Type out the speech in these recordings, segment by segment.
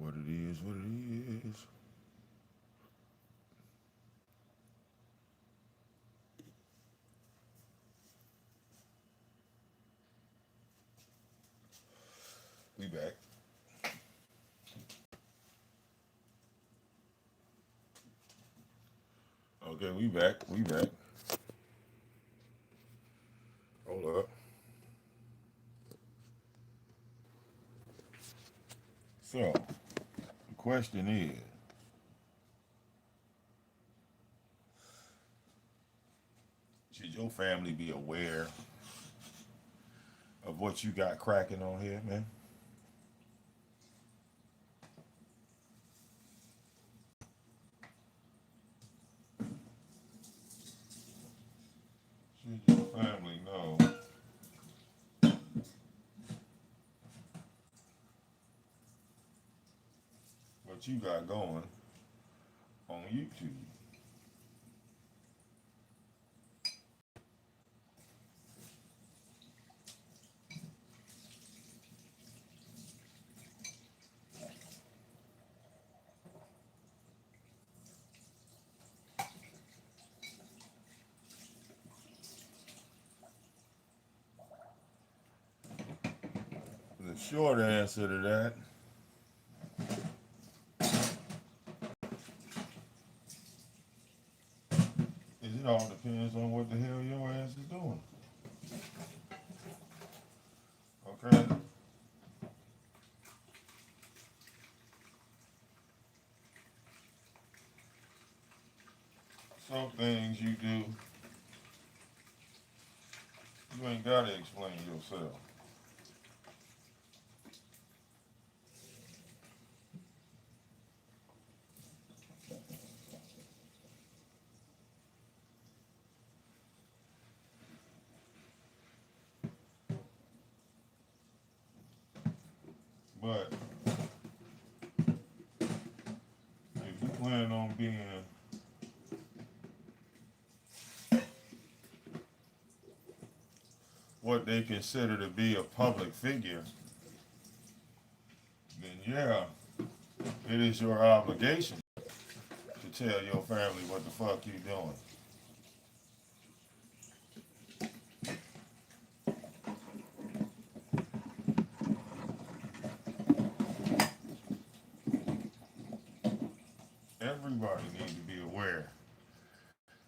What it is, what it is. We back. Okay, we back. We back. Hold up. So, the question is, should your family be aware of what you got cracking on here, man? Should your family know what you got going on YouTube? The short answer to that is it all depends on what the hell your ass is doing. Okay? Some things you do, you ain't gotta explain yourself. But if you plan on being what they consider to be a public figure, then yeah, it is your obligation to tell your family what the fuck you doing. Everybody needs to be aware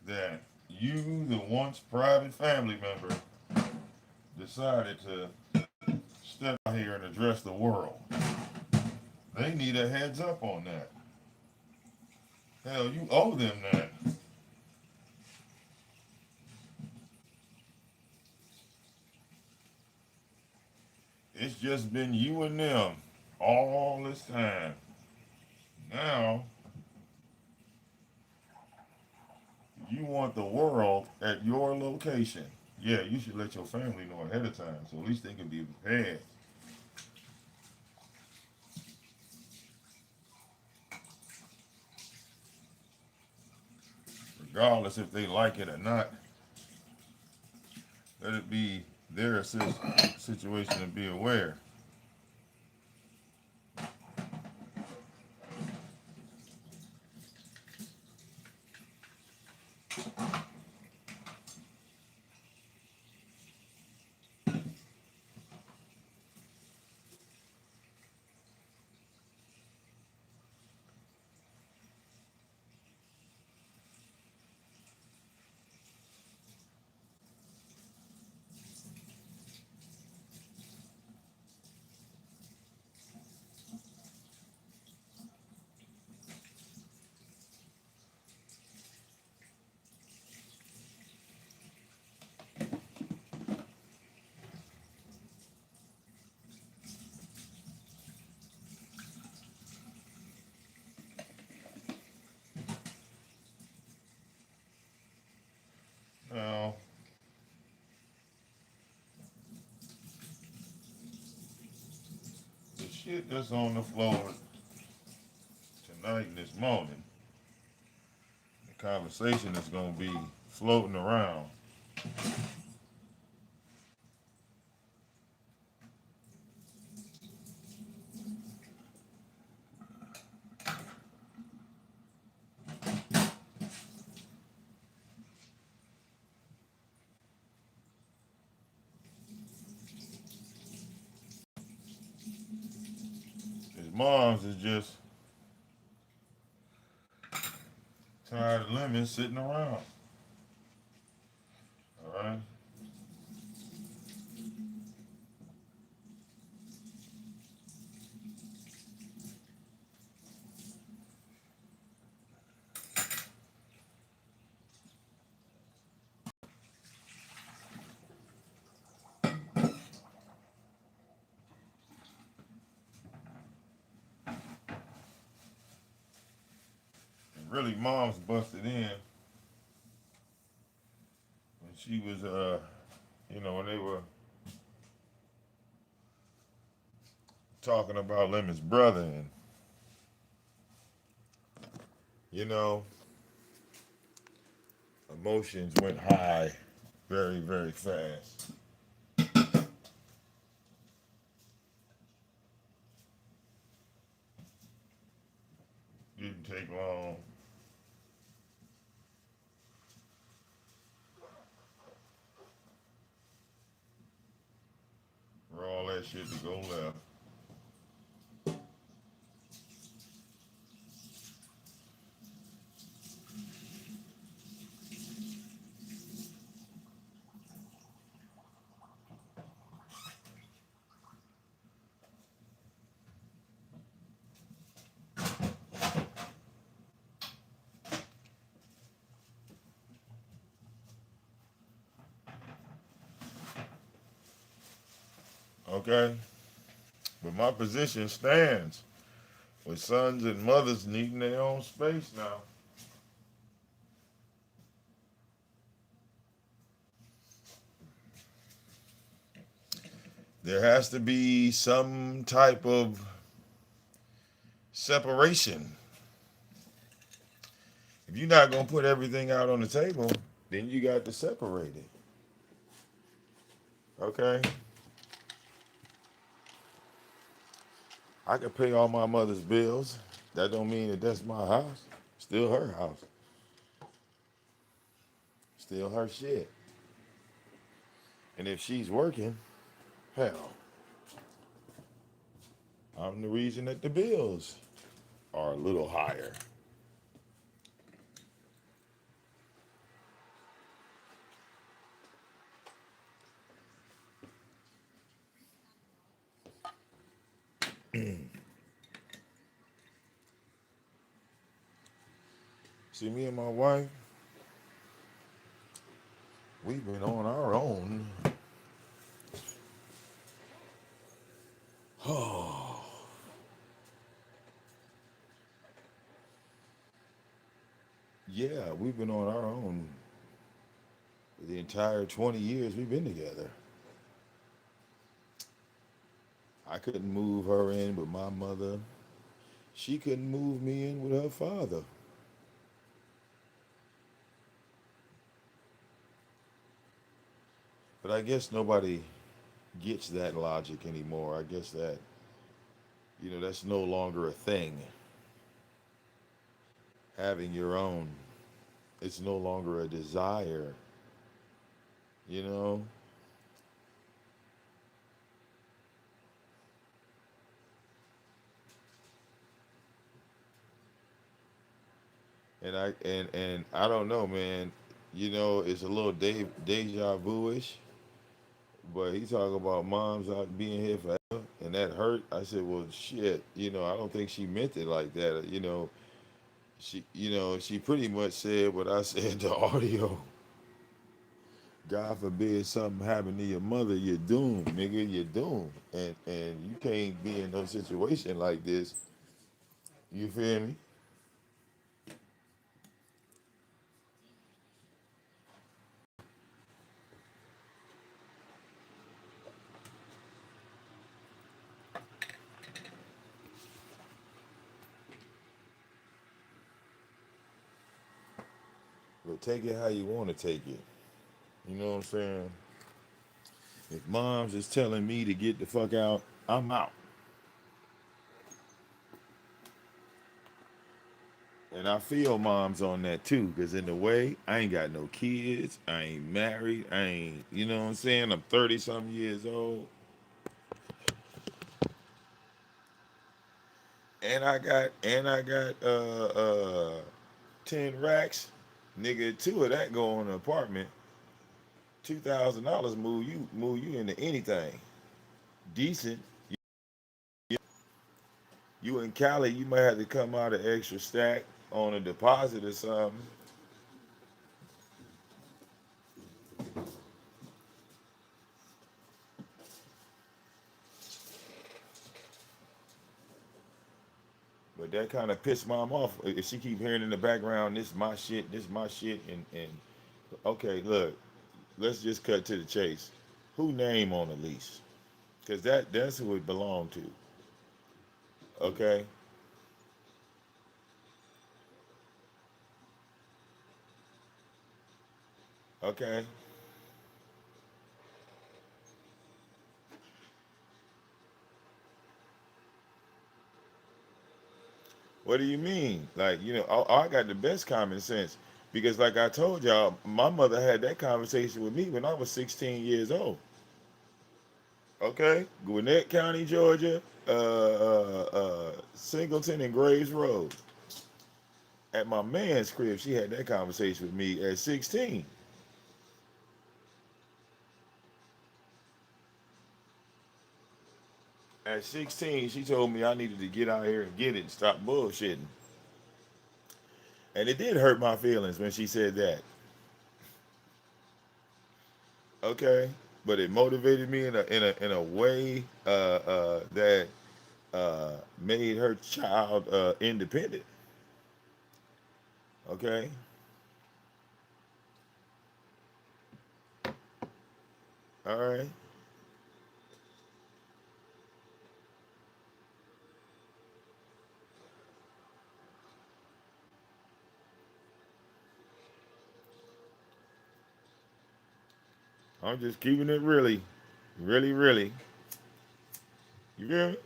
that you, the once private family member, decided to step out here and address the world. They need a heads up on that. Hell, you owe them that. It's just been you and them all this time. Now, you want the world at your location. Yeah, you should let your family know ahead of time so at least they can be prepared. Regardless if they like it or not, let it be their situation to be aware. Now, the shit that's on the floor tonight and this morning, the conversation is going to be floating around. moms is just tired of lemons sitting around. All right. And really, mom's busted in when she was, when they were talking about Lemon's brother, and you know, emotions went high very, very fast. Didn't take long for all that shit to go left. Okay? But my position stands with sons and mothers needing their own space now. There has to be some type of separation. If you're not going to put everything out on the table, then you got to separate it. Okay? I can pay all my mother's bills. That don't mean that that's my house. Still her house. Still her shit. And if she's working, hell, I'm the reason that the bills are a little higher. See, me and my wife, we've been on our own. Oh, yeah, we've been on our own for the entire 20 years we've been together. I couldn't move her in with my mother. She couldn't move me in with her father. But I guess nobody gets that logic anymore. I guess that, that's no longer a thing. Having your own, it's no longer a desire, you know? And I don't know, man. It's a little deja vu-ish, but he talking about moms not being here forever, and that hurt. I said, well, shit. I don't think she meant it like that. She pretty much said what I said in the audio. God forbid something happened to your mother, you're doomed, nigga. You're doomed, and you can't be in no situation like this. You feel me? But take it how you want to take it. You know what I'm saying? If mom's is telling me to get the fuck out, I'm out. And I feel mom's on that too, because in a way, I ain't got no kids. I ain't married. I ain't, you know what I'm saying? I'm 30 something years old. and I got 10 racks, nigga. Two of that go on an apartment. $2,000 move you into anything decent. You in Cali, you might have to come out an extra stack on a deposit or something. But that kind of pissed mom off. If she keep hearing in the background, this my shit, and okay, look, let's just cut to the chase. Who name on the lease? Because that's who it belonged to. Okay, okay. What do you mean? Like, I got the best common sense because, like I told y'all, my mother had that conversation with me when I was 16 years old. Okay, Gwinnett County, Georgia, Singleton and Graves Road. At my man's crib, she had that conversation with me at 16. At 16, she told me I needed to get out here and get it and stop bullshitting. And it did hurt my feelings when she said that. Okay, but it motivated me in a way that made her child independent. Okay, all right. I'm just keeping it really, really, really. You feel me?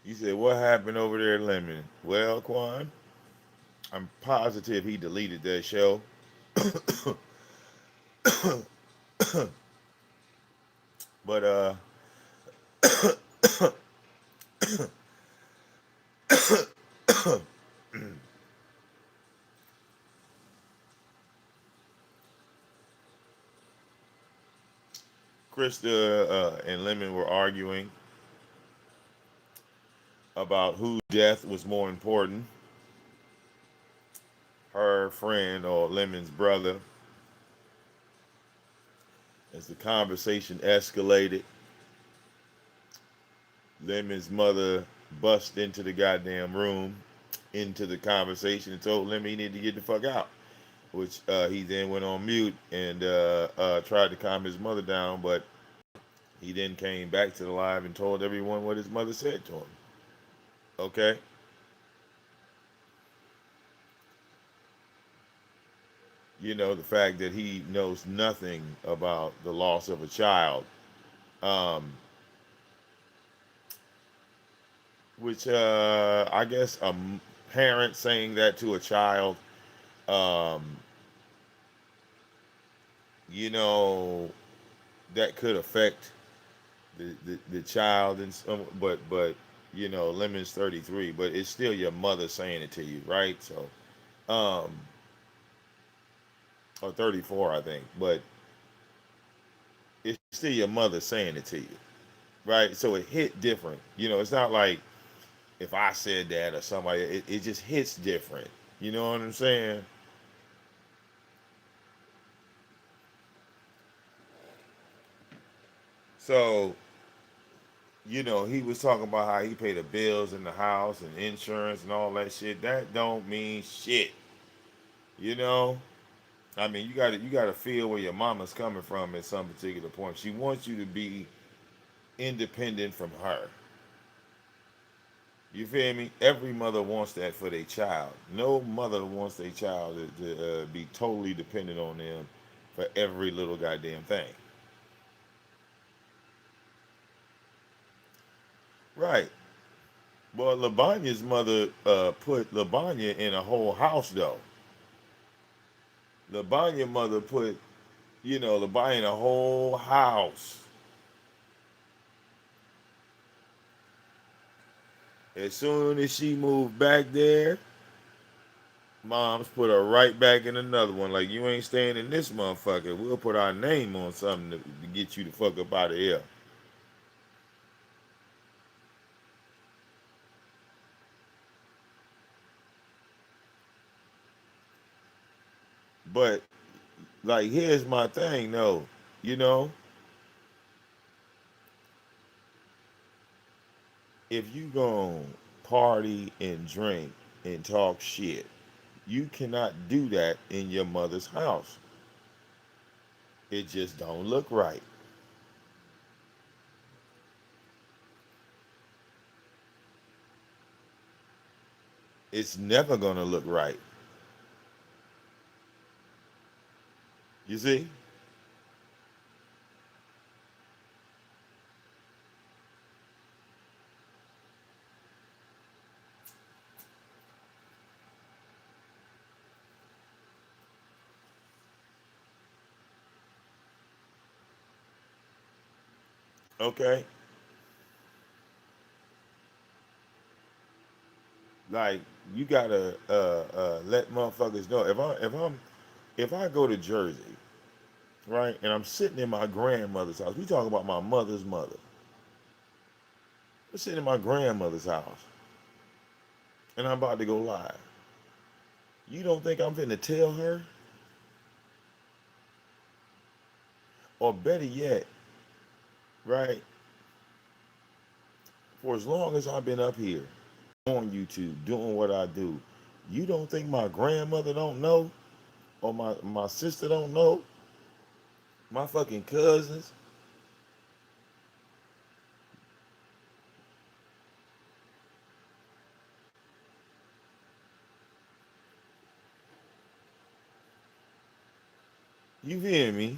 You said what happened over there, at Lemon? Well, Quan, I'm positive he deleted that show. But Krista and Lemon were arguing about whose death was more important, her friend or Lemon's brother. As the conversation escalated, Lemon's mother bust into the goddamn room, into the conversation, and told Lemon he needed to get the fuck out. Which he then went on mute and tried to calm his mother down, but he then came back to the live and told everyone what his mother said to him. Okay, the fact that he knows nothing about the loss of a child, um, which I guess a parent saying that to a child, um, you know, that could affect the child and some, but Lemon's 33, but it's still your mother saying it to you, right? So, um, or 34, I think, but it's still your mother saying it to you, right? So it hit different. It's not like if I said that or somebody, it just hits different. You know what I'm saying? So, he was talking about how he paid the bills in the house and insurance and all that shit. That don't mean shit. You know? I mean, you gotta feel where your mama's coming from at some particular point. She wants you to be independent from her. You feel me? Every mother wants that for their child. No mother wants their child to be totally dependent on them for every little goddamn thing. Right. Well, Labanya's mother put Labanya in a whole house though. Labanya mother put, Labanya in a whole house. As soon as she moved back there, mom's put her right back in another one. Like, you ain't staying in this motherfucker. We'll put our name on something to get you the fuck up out of here. But like, here's my thing though. You know, if you gon' party and drink and talk shit, you cannot do that in your mother's house. It just don't look right. It's never gonna look right. You see? Okay? Like, you gotta let motherfuckers know. If I go to Jersey, right, and I'm sitting in my grandmother's house, we talk about my mother's mother. I'm sitting in my grandmother's house and I'm about to go live. You don't think I'm finna tell her? Or better yet, right, for as long as I've been up here on YouTube doing what I do, you don't think my grandmother don't know? Or my sister don't know? My fucking cousins? You hear me?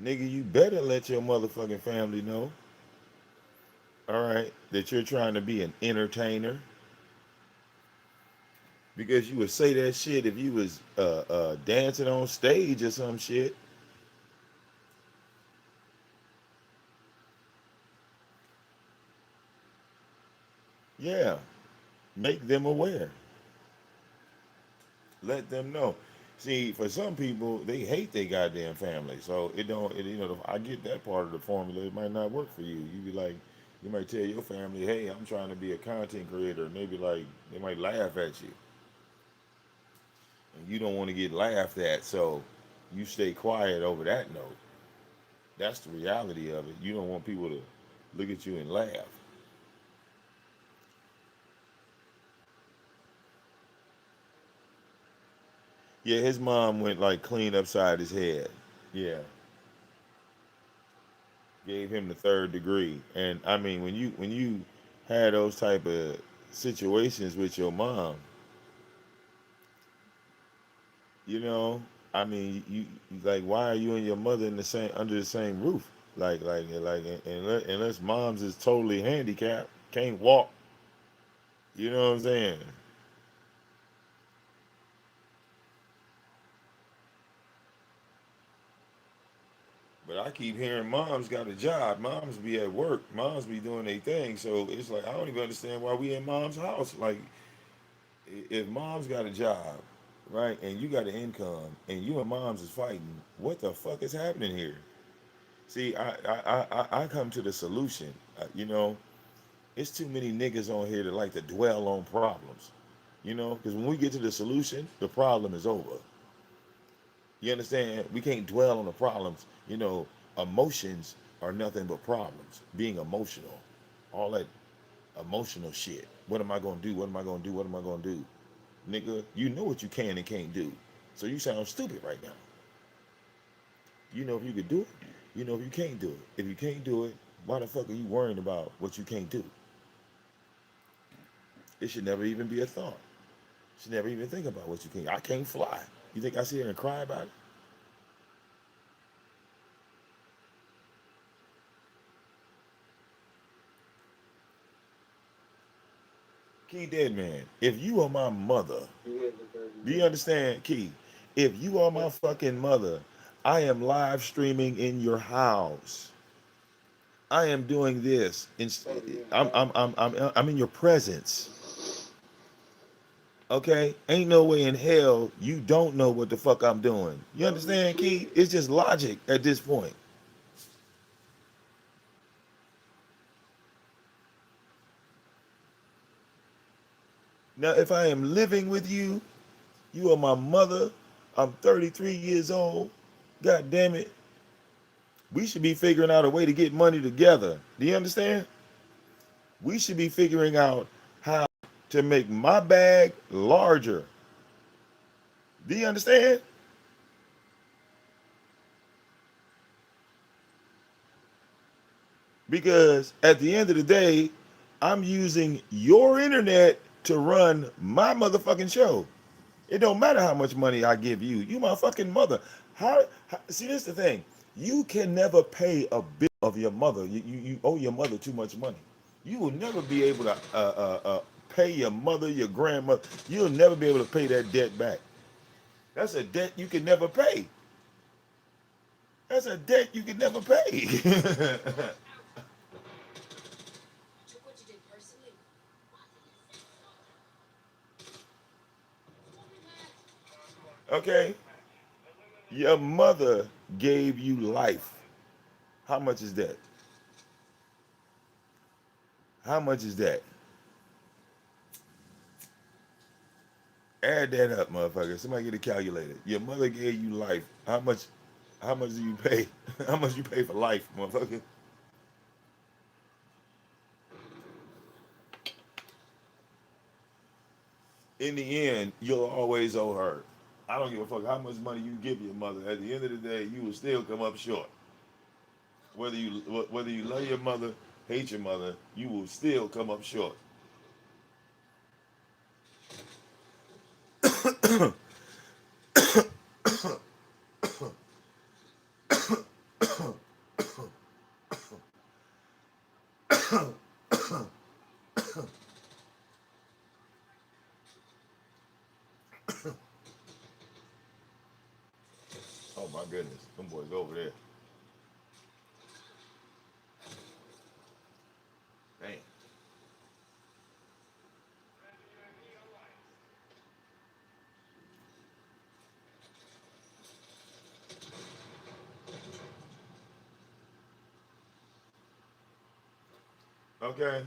Nigga, you better let your motherfucking family know, all right, that you're trying to be an entertainer. Because you would say that shit if you was dancing on stage or some shit. Yeah, make them aware. Let them know. See, for some people, they hate their goddamn family, so it don't. I get that part of the formula. It might not work for you. You be like, you might tell your family, "Hey, I'm trying to be a content creator," and they be like, they might laugh at you, and you don't want to get laughed at, so you stay quiet over that note. That's the reality of it. You don't want people to look at you and laugh. Yeah, his mom went like clean upside his head. Yeah, gave him the third degree. And I mean, when you had those type of situations with your mom, you know, I mean, like, why are you and your mother in the same under the same roof? Unless mom's is totally handicapped, can't walk. You know what I'm saying? But I keep hearing moms got a job. Moms be at work. Moms be doing their thing. So it's like I don't even understand why we in mom's house. Like, if mom's got a job, right, and you got an income, and you and mom's is fighting, what the fuck is happening here? See, I come to the solution. It's too many niggas on here that like to dwell on problems. Because when we get to the solution, the problem is over. You understand? We can't dwell on the problems. Emotions are nothing but problems. Being emotional, all that emotional shit. What am I gonna do? What am I gonna do? What am I gonna do? Nigga, you know what you can and can't do. So you sound stupid right now. You know if you could do it. You know, if you can't do it, if you can't do it, why the fuck are you worrying about what you can't do? It should never even be a thought. You should never even think about what you can't. I can't fly. You think I sit here and cry about it? Key dead man. If you are my mother, do you understand, Key? If you are my fucking mother, I am live streaming in your house. I am doing this. I'm in your presence. Okay? Ain't no way in hell you don't know what the fuck I'm doing. You understand, Key? It's just logic at this point. Now, if I am living with you, you are my mother. I'm 33 years old. God damn it. We should be figuring out a way to get money together. Do you understand? We should be figuring out how to make my bag larger. Do you understand? Because at the end of the day, I'm using your internet to run my motherfucking show. It don't matter how much money I give you. You my fucking mother. How see this is the thing. You can never pay a bill of your mother. You owe your mother too much money. You will never be able to pay your mother, your grandmother. You'll never be able to pay that debt back. That's a debt you can never pay. That's a debt you can never pay. Okay? Your mother gave you life. How much is that? How much is that? Add that up, motherfucker. Somebody get a calculator. Your mother gave you life. How much do you pay? How much you pay for life, motherfucker? In the end, you'll always owe her. I don't give a fuck how much money you give your mother. At the end of the day, you will still come up short. Whether you love your mother, hate your mother, you will still come up short. Oh my goodness, them boys over there. Damn. Okay,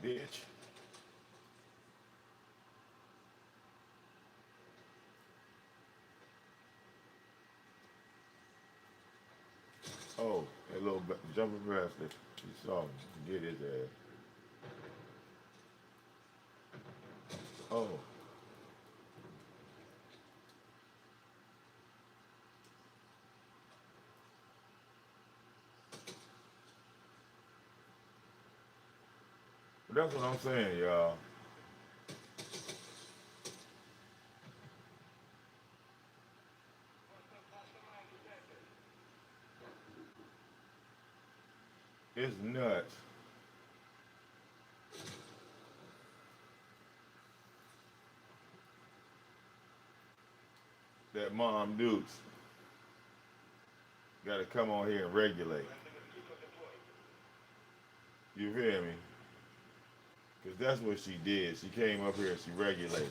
bitch. Oh, that little jumping bastard. He saw me. Get his ass. Oh, but that's what I'm saying, y'all. It's nuts that Mom Dukes got to come on here and regulate. You feel me? Because that's what she did. She came up here and she regulated.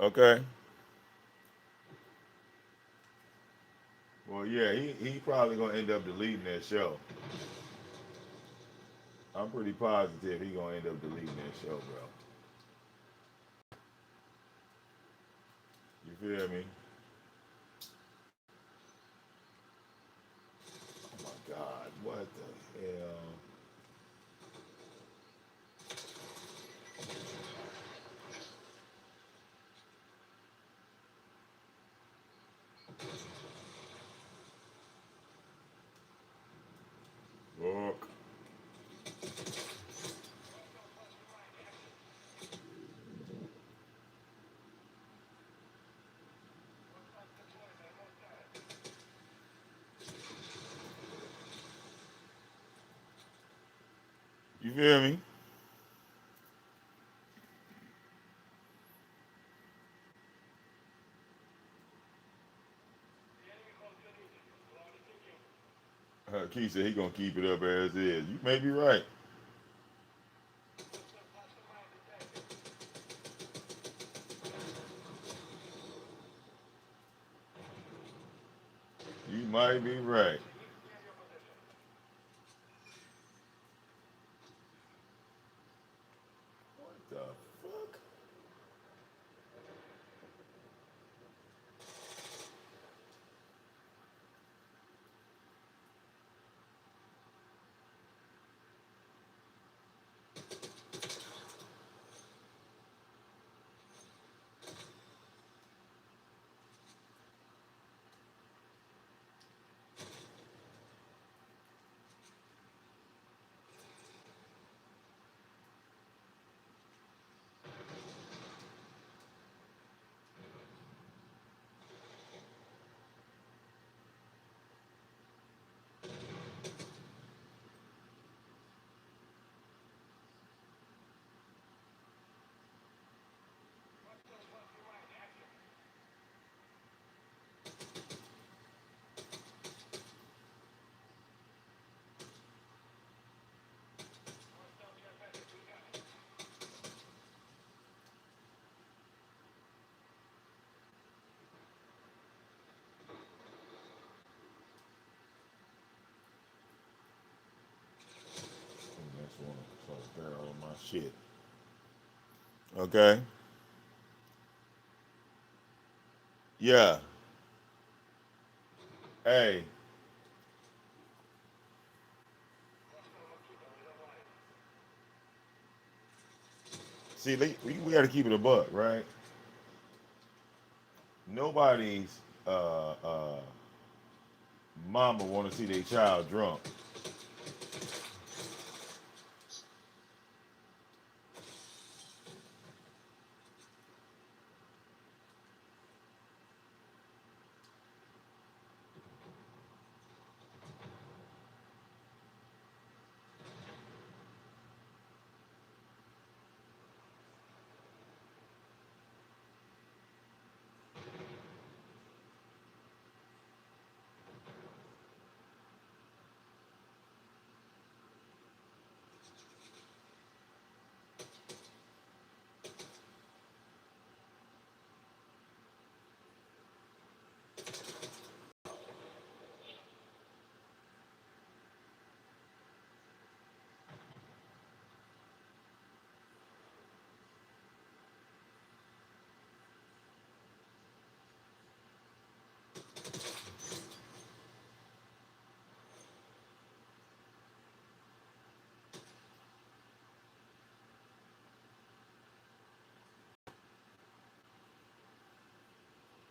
Okay. Well, yeah, he probably gonna end up deleting that show. I'm pretty positive he gonna end up deleting that show, bro. You feel me? Oh my God, what the hell? Fuck. You feel me? Keith said he gonna keep it up as is. You may be right. You might be right. What the fuck? That's one so barrel of my shit. Okay. Yeah. Hey. See, we got to keep it a buck, right? Nobody's mama want to see their child drunk.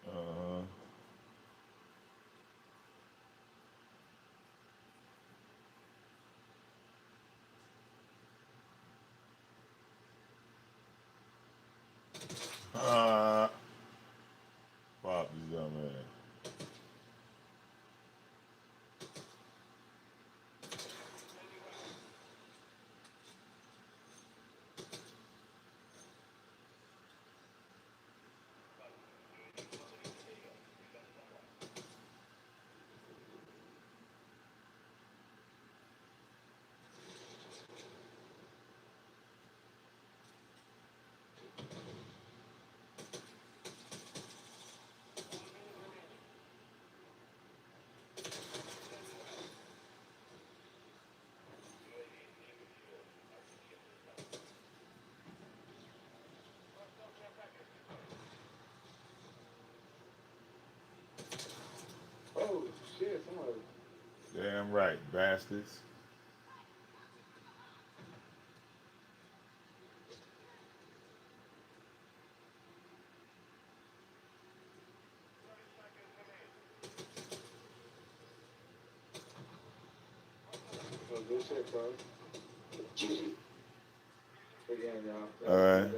Uh, uh, Pop this young man. Damn right, bastards. Well, good shit, bro. Again, y'all. All right.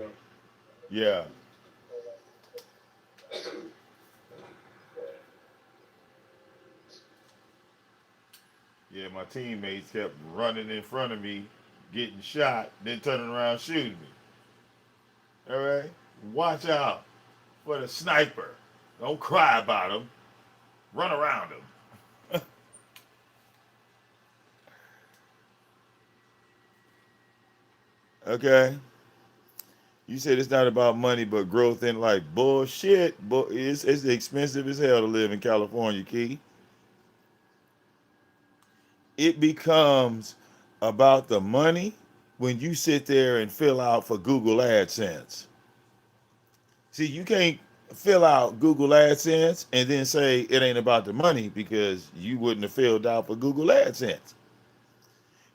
Yeah. Yeah, my teammates kept running in front of me, getting shot, then turning around shooting me. All right? Watch out for the sniper. Don't cry about him. Run around him. Okay? You said it's not about money, but growth in life. Bullshit. It's expensive as hell to live in California, Key. It becomes about the money when you sit there and fill out for Google AdSense. See, you can't fill out Google AdSense and then say it ain't about the money because you wouldn't have filled out for Google AdSense.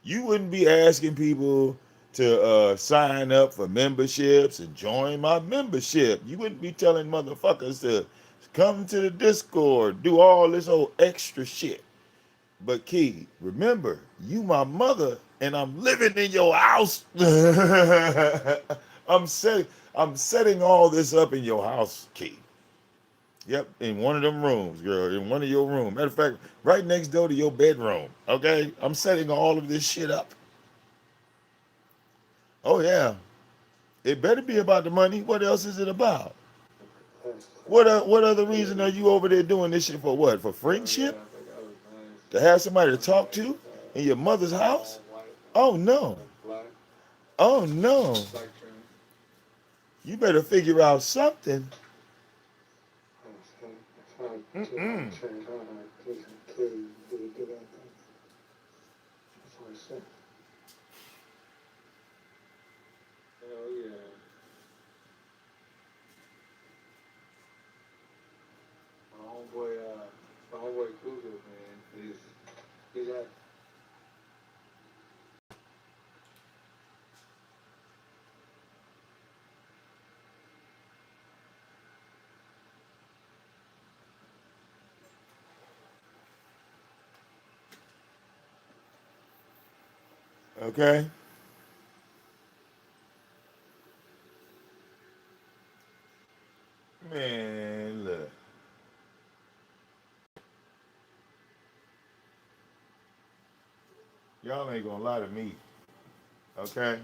You wouldn't be asking people to sign up for memberships and join my membership. You wouldn't be telling motherfuckers to come to the Discord, do all this old extra shit. But Key, remember, you my mother, and I'm living in your house. I'm setting I'm setting all this up in your house, Key. Yep, in one of them rooms, girl, in one of your rooms. Matter of fact, right next door to your bedroom. Okay, I'm setting all of this shit up. Oh yeah, it better be about the money. What else is it about? What other reason are you over there doing this shit for? What, for friendship? To have somebody to talk to in your mother's house? Oh no. Oh no. You better figure out something. Mm-mm. Hell yeah. My homeboy Cougar, man, he's at. Okay? Man, look. Y'all ain't gonna lie to me. Okay?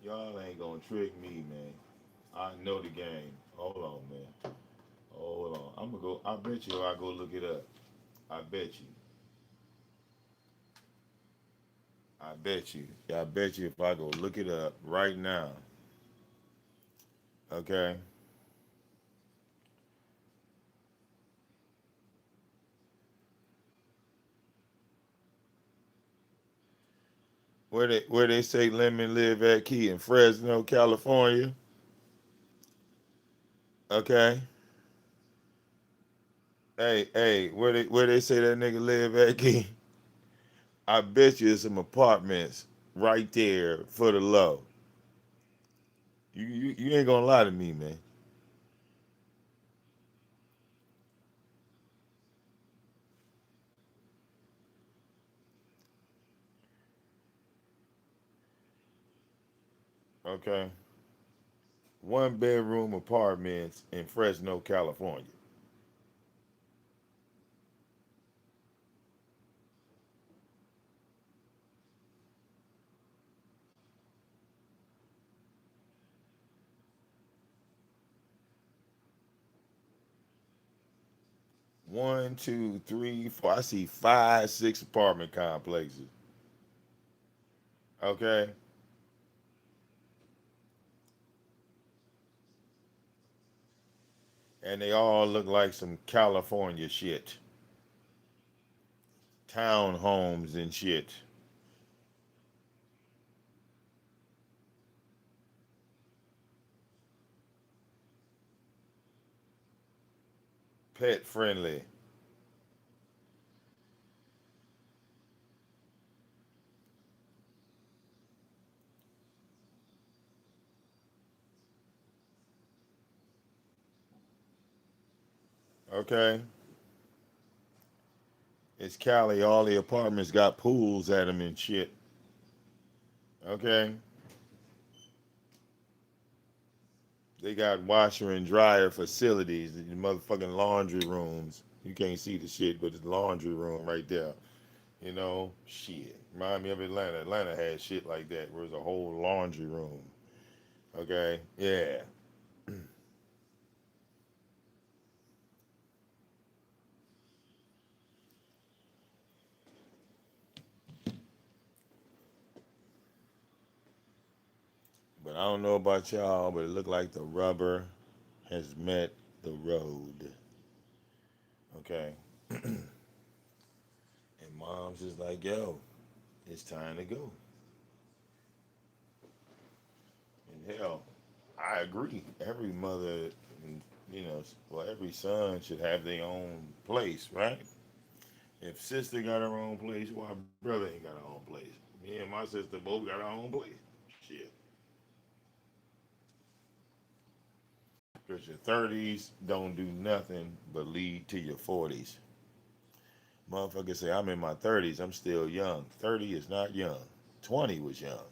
Y'all ain't gonna trick me, man. I know the game. Hold on, man. Hold on. I'm gonna go. I bet you I go look it up. I bet you. I bet you. Yeah, I bet you if I go look it up right now. Okay? Where they say Lemon live at, Key, in Fresno, California. Okay? Hey, where they say that nigga live at, Key? I bet you there's some apartments right there for the low. You ain't gonna lie to me, man. Okay? One bedroom apartments in Fresno, California. 1, 2, 3, 4. I see 5, 6 apartment complexes. Okay? And they all look like some California shit. townhomes and shit. Pet friendly. Okay. It's Cali. All the apartments got pools at them and shit. Okay. They got washer and dryer facilities, the motherfucking laundry rooms. You can't see the shit, but it's laundry room right there. You know, shit. Remind me of Atlanta. Atlanta had shit like that where there's a whole laundry room. Okay, yeah. But I don't know about y'all, but it looked like the rubber has met the road. Okay. And mom's just like, yo, it's time to go. And hell, I agree. Every mother, you know, well, every son should have their own place, right? If sister got her own place, why brother ain't got her own place? Me and my sister both got our own place. Shit. Because your 30s don't do nothing but lead to your 40s. Motherfuckers say, I'm in my 30s, I'm still young. 30 is not young. 20 was young.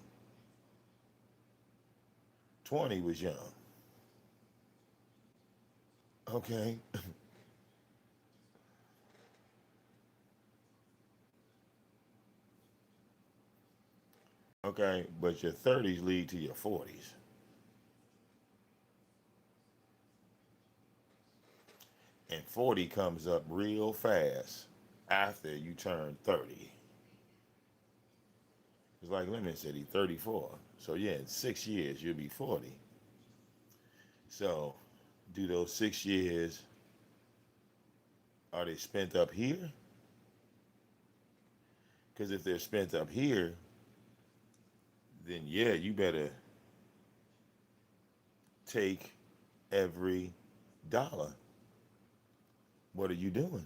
20 was young. Okay? Okay, but your 30s lead to your 40s. And 40 comes up real fast after you turn 30. It's like Lemon said, he's 34. So yeah, in 6 years you'll be 40. So do those 6 years, are they spent up here? Because if they're spent up here, then yeah, you better take every dollar. What are you doing?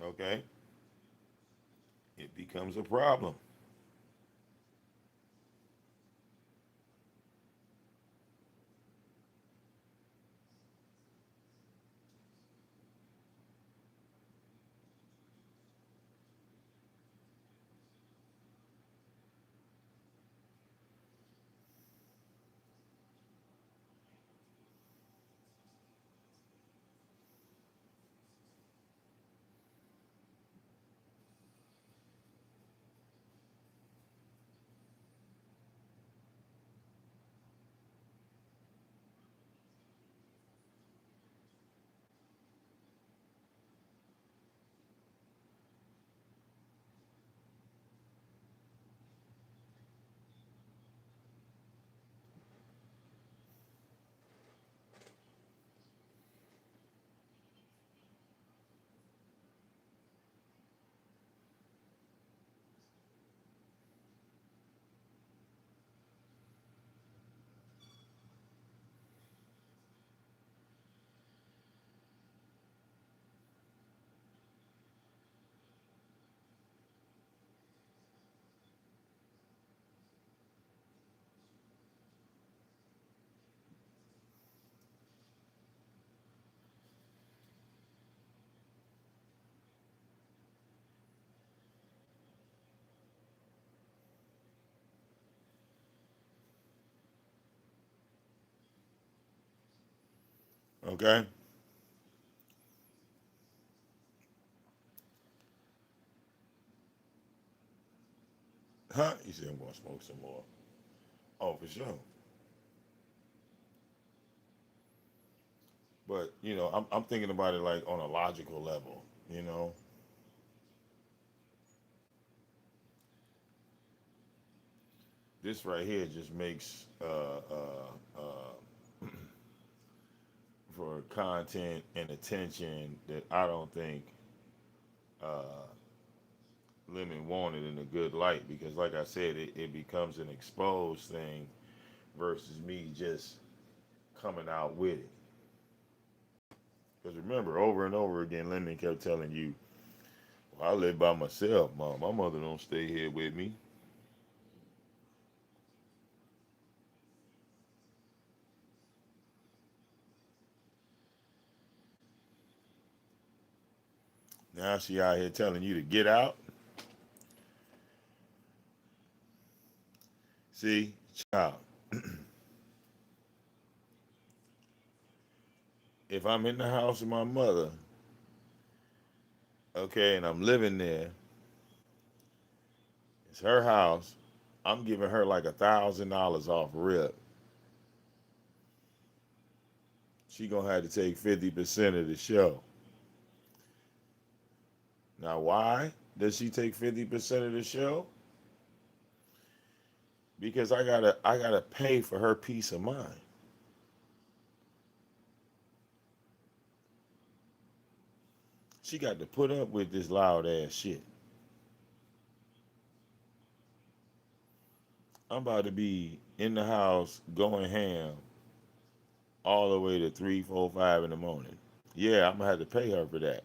Okay? It becomes a problem. Okay? Huh? He said, I'm going to smoke some more. Oh, for sure. But, you know, I'm thinking about it like on a logical level, you know. This right here just makes for content and attention that I don't think uh, Lemon wanted in a good light, because, like I said, it becomes an exposed thing versus me just coming out with it. Because remember, over and over again, Lemon kept telling you, well, I live by myself, Mom. My mother don't stay here with me. Now she out here telling you to get out. See, child, if I'm in the house with my mother, okay, and I'm living there, it's her house, I'm giving her like $1,000 off rip. She gonna have to take 50% of the show. Now, why does she take 50% of the show? Because I gotta pay for her peace of mind. She got to put up with this loud ass shit. I'm about to be in the house going ham all the way to 3, 4, 5 in the morning. Yeah, I'm gonna have to pay her for that.